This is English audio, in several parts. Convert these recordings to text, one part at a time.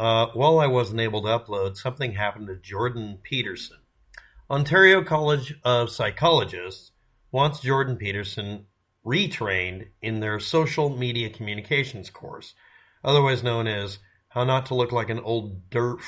While I wasn't able to upload, something happened to Jordan Peterson. Ontario College of Psychologists wants Jordan Peterson retrained in their social media communications course, otherwise known as How Not to Look Like an Old Derf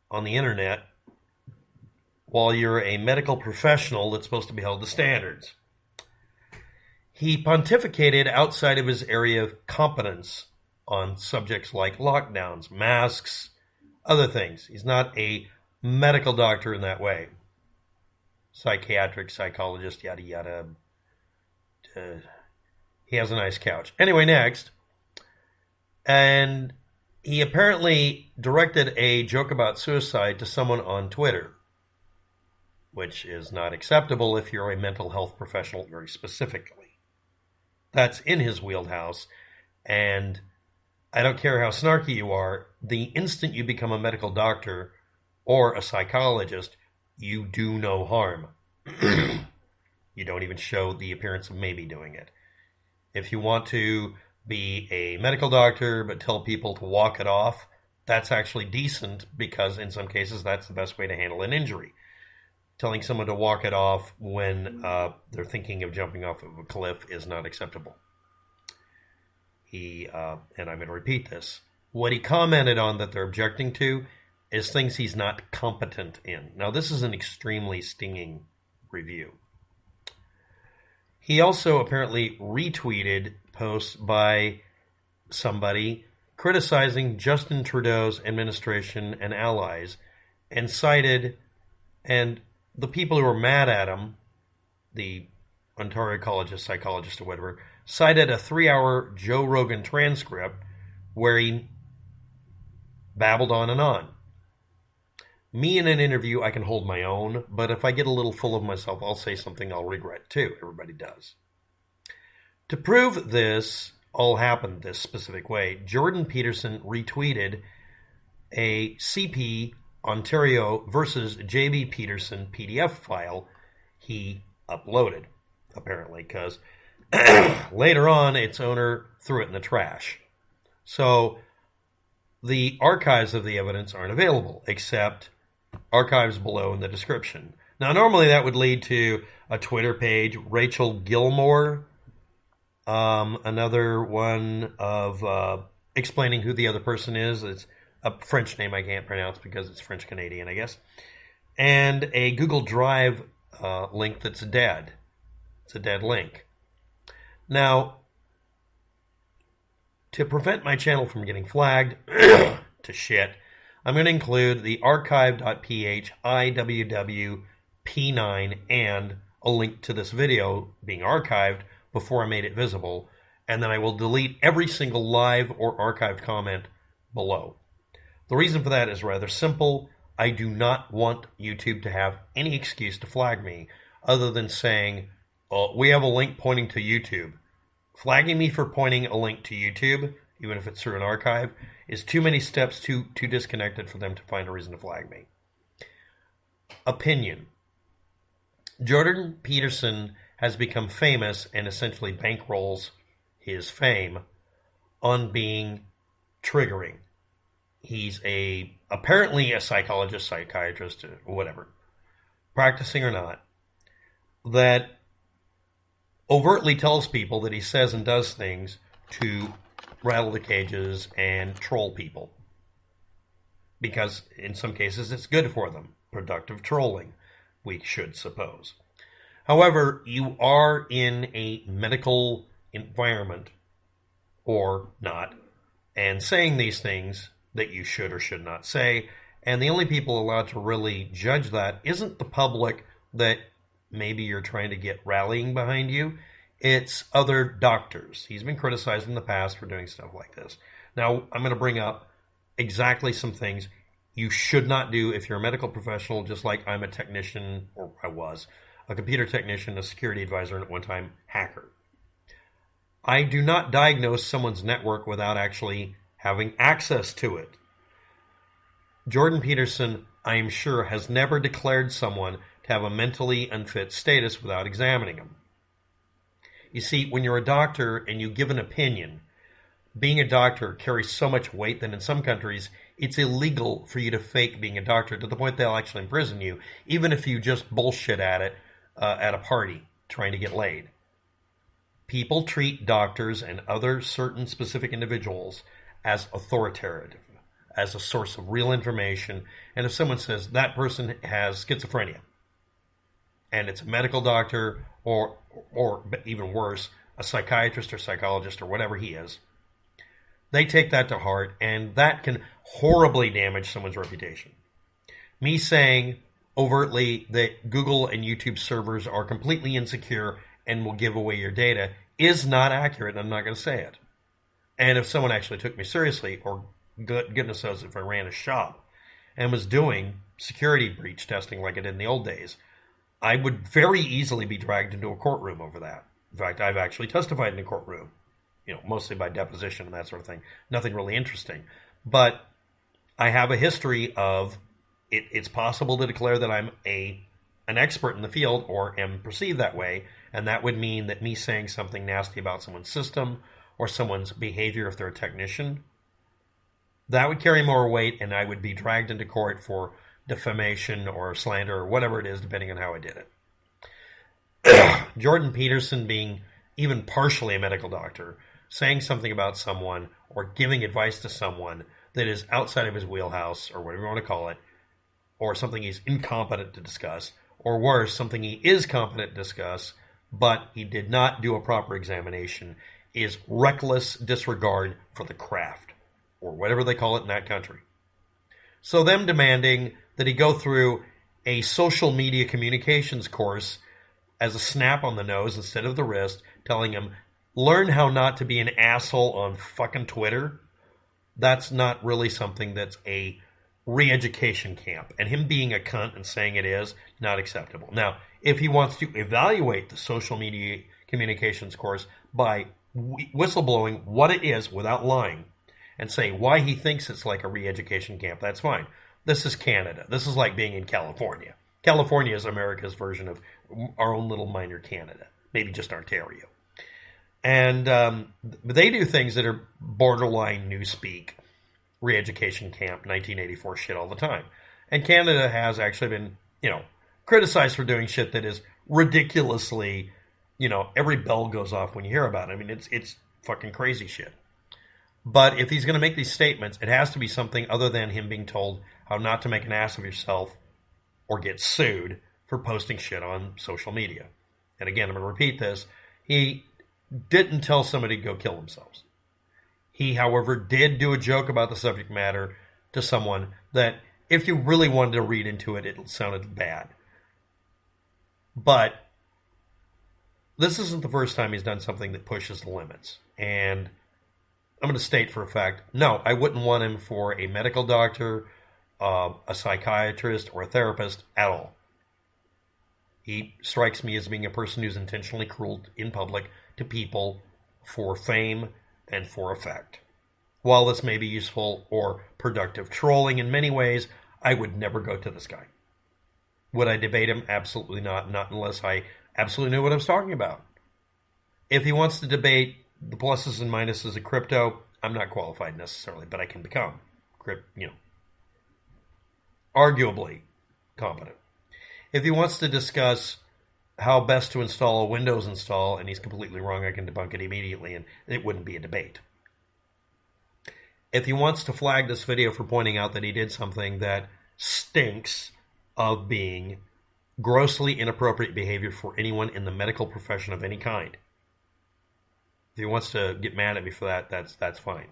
on the Internet while you're a medical professional that's supposed to be held to standards. He pontificated outside of his area of competence on subjects like lockdowns, masks, other things. He's not a medical doctor in that way. Psychiatric, psychologist, yada yada. He has a nice couch. Anyway, next. And he apparently directed a joke about suicide to someone on Twitter, which is not acceptable if you're a mental health professional very specifically. That's in his wheelhouse, and I don't care how snarky you are, the instant you become a medical doctor or a psychologist, you do no harm. You don't even show the appearance of maybe doing it. If you want to be a medical doctor but tell people to walk it off, that's actually decent because in some cases that's the best way to handle an injury. Telling someone to walk it off when they're thinking of jumping off of a cliff is not acceptable. And I'm going to repeat this, what he commented on that they're objecting to is things he's not competent in. Now, this is an extremely stinging review. He also apparently retweeted posts by somebody criticizing Justin Trudeau's administration and allies and cited, and the people who were mad at him, the Ontario College of Psychologists or whatever, cited a 3-hour Joe Rogan transcript where he babbled on and on. Me in an interview, I can hold my own, but if I get a little full of myself, I'll say something I'll regret too. Everybody does. To prove this all happened this specific way, Jordan Peterson retweeted a CPOntario versus J B Peterson.pdf file he uploaded, apparently, because later on its owner threw it in the trash. So the archives of the evidence aren't available, except archives below in the description. Now, normally that would lead to a Twitter page, Rachel Gilmore, another one of explaining who the other person is. It's a French name I can't pronounce because it's French-Canadian, I guess. And a Google Drive link that's dead. It's a dead link. Now, to prevent my channel from getting flagged to shit, I'm going to include the archive.ph IWWP9 and a link to this video being archived before I made it visible, and then I will delete every single live or archived comment below. The reason for that is rather simple. I do not want YouTube to have any excuse to flag me other than saying, oh, we have a link pointing to YouTube. Flagging me for pointing a link to YouTube, even if it's through an archive, is too many steps, too disconnected for them to find a reason to flag me. Opinion. Jordan Peterson has become famous and essentially bankrolls his fame on being triggering. He's apparently a psychologist, psychiatrist, or whatever, practicing or not, that overtly tells people that he says and does things to rattle the cages and troll people. Because in some cases it's good for them. Productive trolling, we should suppose. However, you are in a medical environment, or not, and saying these things that you should or should not say, and the only people allowed to really judge that isn't the public that maybe you're trying to get rallying behind you. It's other doctors. He's been criticized in the past for doing stuff like this. Now, I'm going to bring up exactly some things you should not do if you're a medical professional, just like I'm a technician, or I was, a computer technician, a security advisor, and at one time, hacker. I do not diagnose someone's network without actually having access to it. Jordan Peterson, I am sure, has never declared someone to have a mentally unfit status without examining them. You see, when you're a doctor and you give an opinion, being a doctor carries so much weight that in some countries it's illegal for you to fake being a doctor to the point they'll actually imprison you, even if you just bullshit at it at a party trying to get laid. People treat doctors and other certain specific individuals as authoritative, as a source of real information. And if someone says that person has schizophrenia, and it's a medical doctor or even worse, a psychiatrist or psychologist or whatever he is, they take that to heart, and that can horribly damage someone's reputation. Me saying overtly that Google and YouTube servers are completely insecure and will give away your data is not accurate, and I'm not going to say it. And if someone actually took me seriously, or goodness knows if I ran a shop and was doing security breach testing like I did in the old days, I would very easily be dragged into a courtroom over that. In fact, I've actually testified in a courtroom, mostly by deposition and that sort of thing. Nothing really interesting. But I have a history of it's possible to declare that I'm an expert in the field or am perceived that way, and that would mean that me saying something nasty about someone's system or someone's behavior if they're a technician, that would carry more weight, and I would be dragged into court for defamation or slander or whatever it is, depending on how I did it. Jordan Peterson, being even partially a medical doctor, saying something about someone or giving advice to someone that is outside of his wheelhouse, or whatever you want to call it, or something he's incompetent to discuss, or worse, something he is competent to discuss, but he did not do a proper examination, is reckless disregard for the craft, or whatever they call it in that country. So them demanding that he go through a social media communications course as a snap on the nose instead of the wrist, telling him, learn how not to be an asshole on fucking Twitter, that's not really something that's a re-education camp. And him being a cunt and saying it is not acceptable. Now, if he wants to evaluate the social media communications course by whistleblowing what it is without lying and say why he thinks it's like a re-education camp, that's fine. This is Canada. This is like being in California. California is America's version of our own little minor Canada, maybe just Ontario. And they do things that are borderline newspeak, re-education camp, 1984 shit all the time. And Canada has actually been, criticized for doing shit that is ridiculously, every bell goes off when you hear about it. I mean, it's fucking crazy shit. But if he's going to make these statements, it has to be something other than him being told how not to make an ass of yourself or get sued for posting shit on social media. And again, I'm going to repeat this. He didn't tell somebody to go kill themselves. He, however, did do a joke about the subject matter to someone that, if you really wanted to read into it, it sounded bad. But this isn't the first time he's done something that pushes the limits. And I'm going to state for a fact, no, I wouldn't want him for a medical doctor, a psychiatrist, or a therapist at all. He strikes me as being a person who's intentionally cruel in public to people for fame and for effect. While this may be useful or productive trolling in many ways, I would never go to this guy. Would I debate him? Absolutely not. Not unless I absolutely knew what I was talking about. If he wants to debate the pluses and minuses of crypto, I'm not qualified necessarily, but I can become, arguably competent. If he wants to discuss how best to install a Windows install, and he's completely wrong, I can debunk it immediately, and it wouldn't be a debate. If he wants to flag this video for pointing out that he did something that stinks of being grossly inappropriate behavior for anyone in the medical profession of any kind, if he wants to get mad at me for that, that's fine.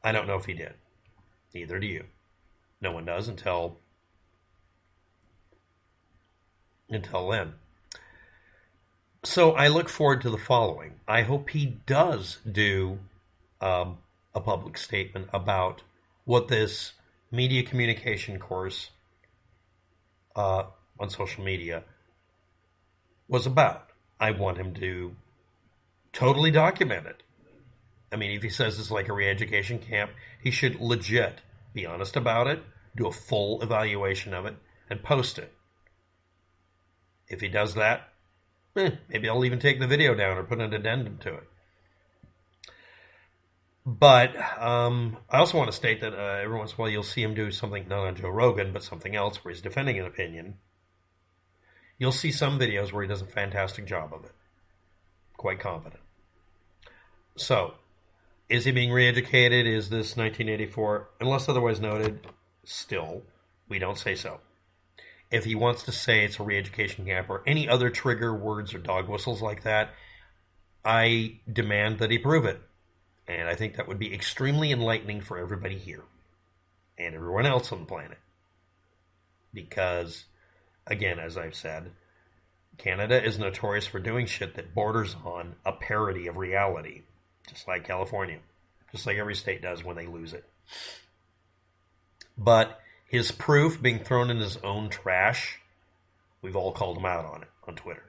I don't know if he did. Neither do you. No one does until then. So I look forward to the following. I hope he does do a public statement about what this media communication course on social media was about. I want him to totally document it. I mean, if he says it's like a re-education camp, he should legit be honest about it, do a full evaluation of it, and post it. If he does that, maybe I'll even take the video down or put an addendum to it. But I also want to state that every once in a while you'll see him do something, not on Joe Rogan, but something else where he's defending an opinion. You'll see some videos where he does a fantastic job of it. Quite competent. So, is he being re-educated? Is this 1984? Unless otherwise noted, still, we don't say so. If he wants to say it's a re-education camp or any other trigger words or dog whistles like that, I demand that he prove it. And I think that would be extremely enlightening for everybody here and everyone else on the planet. Because, again, as I've said, Canada is notorious for doing shit that borders on a parody of reality, just like California, just like every state does when they lose it. But his proof being thrown in his own trash, we've all called him out on it on Twitter.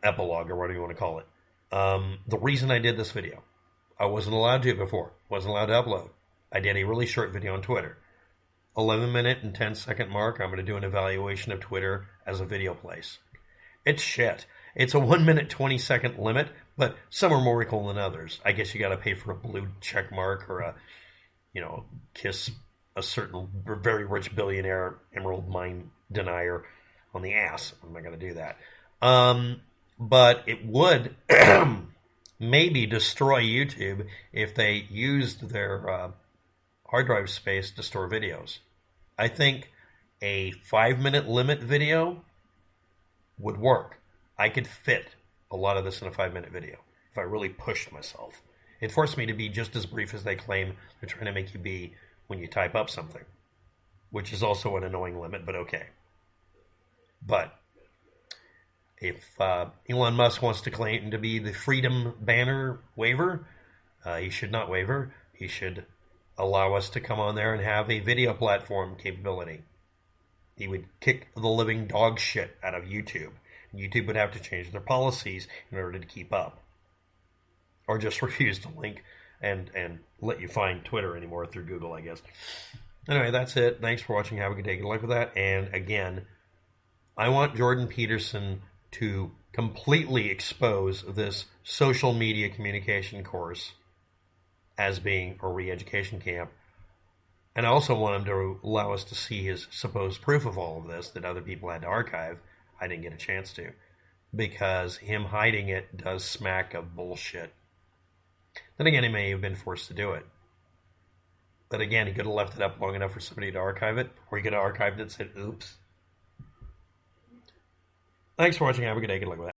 Epilogue or whatever you want to call it. The reason I did this video, I wasn't allowed to before, wasn't allowed to upload. I did a really short video on Twitter. 11-minute and 10-second mark, I'm going to do an evaluation of Twitter as a video place. It's shit. It's a 1-minute, 20-second limit, but some are more equal than others. I guess you got to pay for a blue check mark or a, kiss a certain very rich billionaire emerald mine denier on the ass. I'm not going to do that. But it would maybe destroy YouTube if they used their hard drive space to store videos. I think a 5-minute limit video would work. I could fit a lot of this in a 5-minute video if I really pushed myself. It forced me to be just as brief as they claim they're trying to make you be when you type up something, which is also an annoying limit, but okay. But if Elon Musk wants to claim to be the freedom banner waver, he should not waver. He should allow us to come on there and have a video platform capability. He would kick the living dog shit out of YouTube. YouTube would have to change their policies in order to keep up. Or just refuse to link and let you find Twitter anymore through Google, I guess. Anyway, that's it. Thanks for watching. Have a good day. Good luck with that. And again, I want Jordan Peterson to completely expose this social media communication course as being a re-education camp. And I also want him to allow us to see his supposed proof of all of this that other people had to archive. I didn't get a chance to, because him hiding it does smack of bullshit. Then again, he may have been forced to do it. But again, he could have left it up long enough for somebody to archive it, or he could have archived it and said, oops. Thanks for watching. Have a good day. Good luck with that.